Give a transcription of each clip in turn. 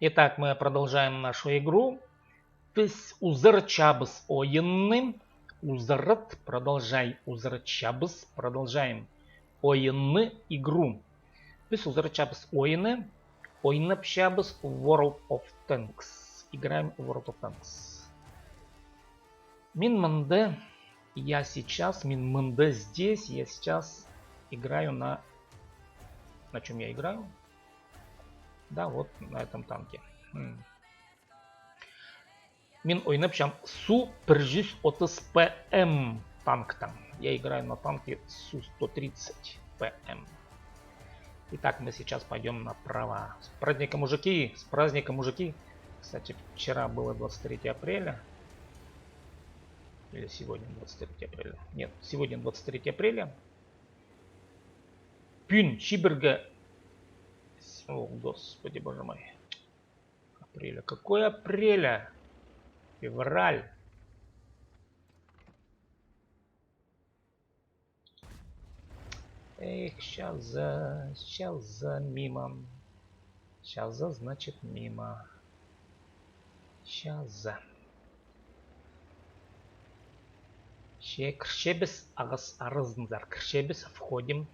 Итак, мы продолжаем нашу игру. Biz uzarçabız oyunu. Uzarıt, продолжай. Uzarçabız, продолжаем. Oyunu, игру. Biz uzarçabız oyunu. Oynapşabız World of Tanks. Играем в World of Tanks. Минманде. Я сейчас, Минманде здесь. Я сейчас играю на... На чем я играю? Да, вот на этом танке. Мен ойнапшам Су-130 ПМ танк там. Я играю на танке Су-130 ПМ. Итак, мы сейчас пойдем направо. С праздником, мужики! С праздником, мужики! Кстати, вчера было 23 апреля. Или сегодня 23 апреля? Нет, сегодня 23 апреля. Пюн, Чиберга. О, господи, боже мой. Апреля. Какой апреля? Февраль. Эх, сейчас за мимо. Сейчас за значит мимо. Сейчас за. Кршебес, агас, арызнзар. Кршебес, входим.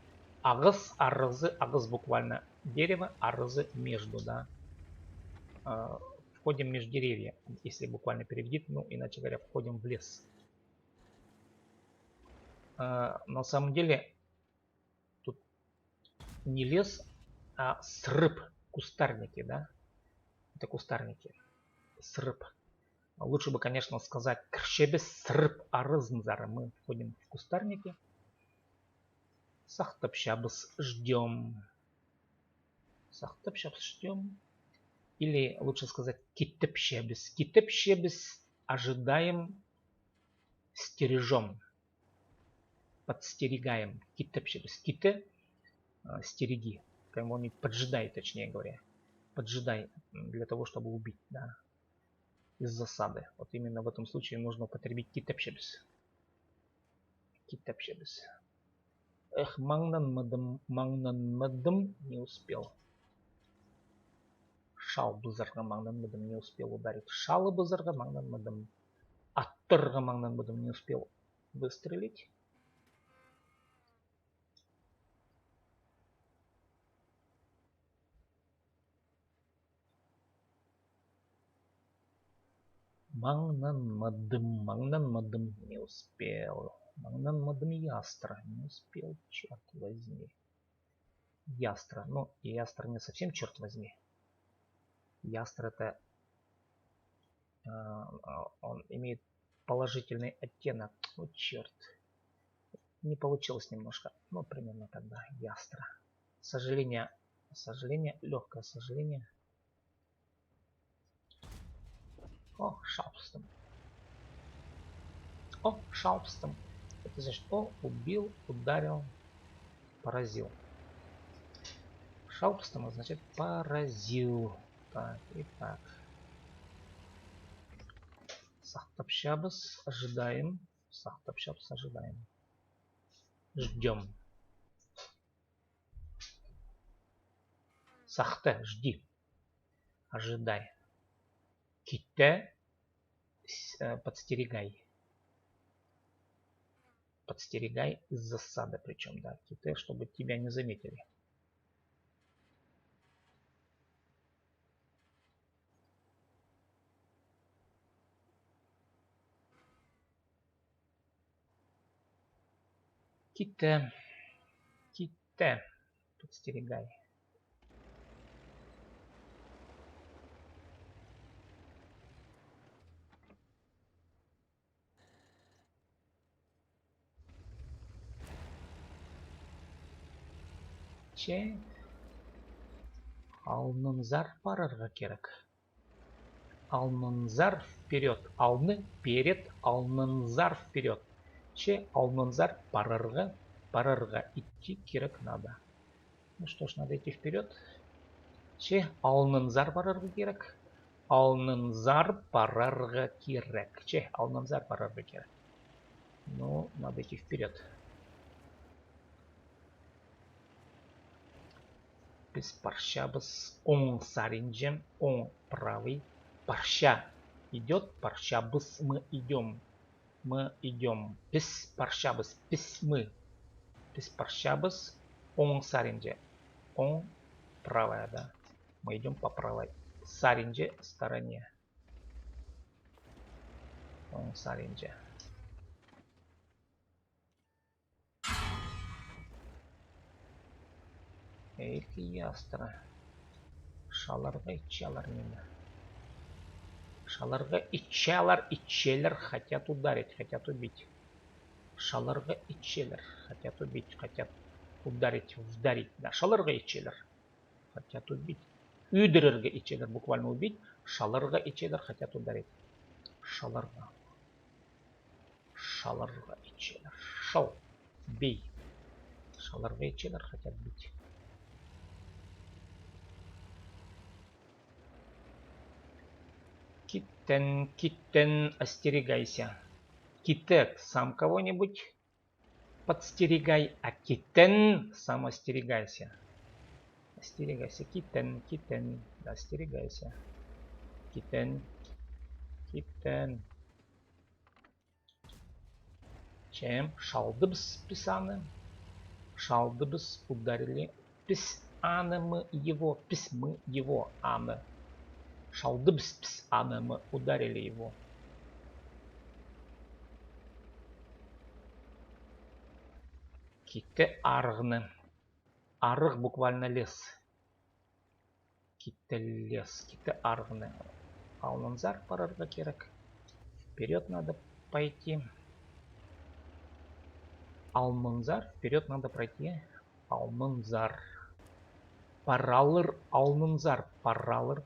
Агас, арызы, агас буквально дерево, арызы между, да. Входим между деревья, если буквально переведить, ну, иначе говоря, входим в лес. На самом деле, тут не лес, а срыб, кустарники, да. Это кустарники. Срыб. Лучше бы, конечно, сказать кршебес срыб арызнзар. Мы входим в кустарники. Сахтапшабыс ждем. Сахтапшабыс ждем. Или лучше сказать китепшебес. Китепшебес ожидаем, стережем. Подстерегаем. Китепшебес. Ките стереги. Кого-нибудь поджидай, точнее говоря. Поджидай для того, чтобы убить, да. Из засады. Вот именно в этом случае нужно употребить китепшебес. Китепшебес. Эх, маңнан мыдым не успел. Шал бызырға маңнан мыдым не успел ударить. Шалы бызырға маңнан мыдым. Аттырға маңнан мыдым не успел выстрелить. Маңнан мыдым не успел. Маңнан мыдым ястра не успел, черт возьми. Ястра, ну ястра не совсем черт возьми. Ястра это он имеет положительный оттенок. О, черт. Не получилось немножко. Ну, примерно тогда. Ястра. Сожаление, легкое сожаление. О, Шалпстон. О, Шалпстон. Это значит, о, убил, ударил, поразил. Шалпстон значит поразил. Так, и так. Сахтапшабас ожидаем. Сахтапшабас ожидаем. Ждем. Сахте, жди. Ожидай. Ките, подстерегай. Подстерегай из засады, причем, да. Ките, чтобы тебя не заметили. Ките, подстерегай. Че? Алнынзар парырға керек. Алнынзар вперед. Алны перед, алнынзар вперед. Че алнынзар парырға. Парырға идти керек надо. Ну что ж, надо идти вперед. Че алнынзар парырға керек. Алнынзар парырға керек. Че алнынзар парырға керек. Ну, надо идти вперед. Біз паршабыз оң саринже, оң правый. Парша идет, паршабыз мы идем. Мы идем. Біз паршабыз, біз мы. Біз паршабыз оң саринже. Оң правая, да. Мы идем по правой. Саринже стороне. Оң саринже. Эйки ястыра. Шаларға итчалар мені. Шаларға итчалар, итчелер хотят ударить, хотят убить. Шаларға итчелер хотят убить, хотят ударить, вдарить. Да, шаларға итчелер хотят убить. Үдірерге итчелер буквально убить. Шаларға итчелер хотят ударить. Шаларға. Шаларға итчелер. Шал. Бей. Шаларға итчелер хотят бить. Киттен, киттен, остерегайся. Китет, сам кого-нибудь подстерегай, а китен, сам остерегайся. Остерегайся, китен, китен, да, остерегайся. Китен, китен. Чем? Шалдыбс писаны. Шалдыбс ударили. Пис аны мы его, пис мы его, аны. Шалдыбс пис аны мы ударили его. Китте аргны. Арг буквально лес. Китте лес, китте аргны. Алманзар парарга керек. Вперед надо пойти. Алманзар, вперед надо пройти. Алманзар. Паралыр, Алманзар, паралыр.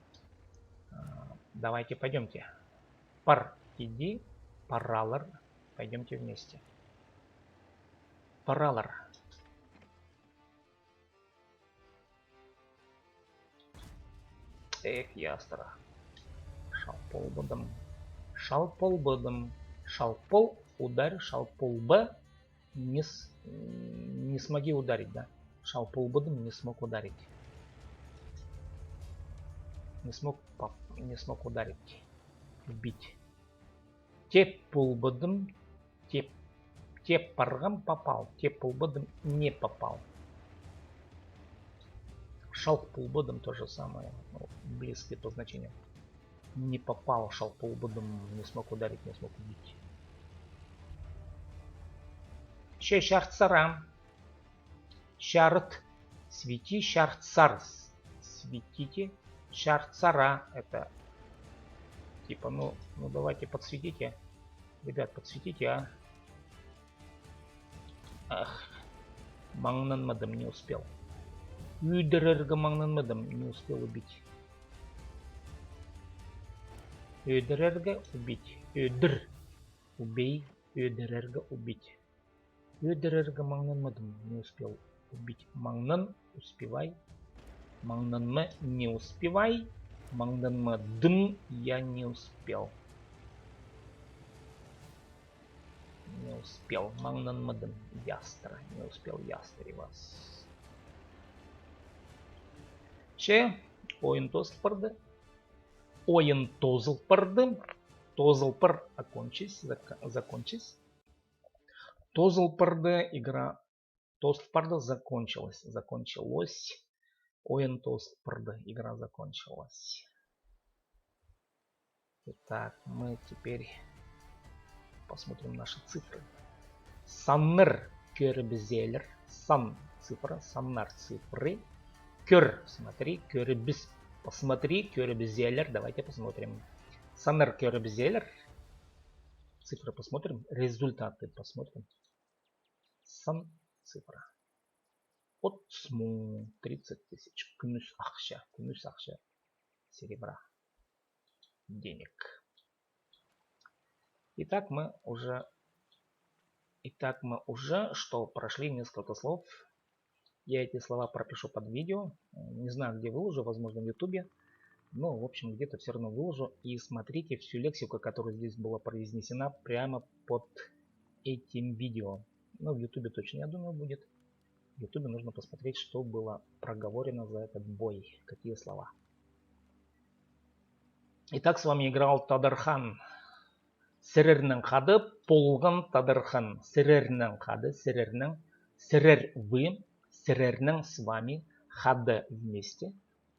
Давайте пойдемте. Пар, иди, паралыр. Пойдемте вместе. Паралыр. Эх, ястыра. Шалпол будым. Шалпол будым. Шалпол, ударь, шалпол Б. Не смоги ударить, да? Шалпол будым, не смог ударить. Не смог ударить. Убить. Теппул будым. Теппаргам попал. Теппул будым не попал. Шалпул будым то же самое. Ну, близкие по значению. Не попал. Шалпул будым не смог ударить, не смог убить. Ще шарт-сарам. Шарт. Свети, шарт-сар. Светите. Шарт-сара. Это типа, ну давайте подсветите. Ребят, подсветите, а. Ах. Маңнанмадым, не успел. Үдірерге маңнанмадым, не успел убить. Үдірерге убить. Үдір. Убей. Үдірерге убить. Үдірерге маңнанмадым, не успел убить. Маңнан, успевай. Маңнанмы, не успевай. Маңнанмадым, я не успел. Не успел. Маңнанмадым, ястра. Не успел ястри вас. Ще, ойын тозылпырды. Ойын тозылпырды. Тозылпыр закончись. Тозылпырды, игра тозылпырды закончилась. Ойын тозылпырды, игра закончилась. Итак, мы теперь посмотрим наши цифры. Санныр көрбізелер. Сан цифра, саннар цифры. Көр, смотри, көрбіз. Посмотри, көрбізелер. Давайте посмотрим. Санныр көрбізелер. Цифры посмотрим. Результаты посмотрим. Сан цифра. От 30 тысяч. Күміс ақша. Серебра. Денег. Итак, мы уже, что прошли несколько слов. Я эти слова пропишу под видео. Не знаю, где выложу, возможно, в YouTube. Но, в общем, где-то все равно выложу. И смотрите всю лексику, которая здесь была произнесена прямо под этим видео. Ну, в YouTube точно, я думаю, будет. В ютубе нужно посмотреть, что было проговорено за этот бой, какие слова. Итак, с вами играл Тадархан. Сірірнің қады полғын Тадархан. Сірірнің қады, сірір вы, сірірнің с вами, хады вместе,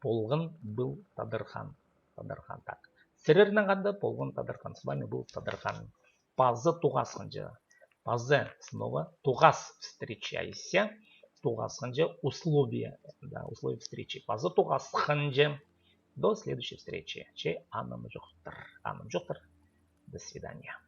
полғын был Тадархан. Тадархан так. Сірірнің қады полғын Тадархан. С вами был Тадархан. Пазы туғас хынжы. Пазы снова туғас встречайся. Туғас хынжы условия. Да, условия встречи. Пазы туғас хынжы. До следующей встречи. Анам жоқтыр. До свидания.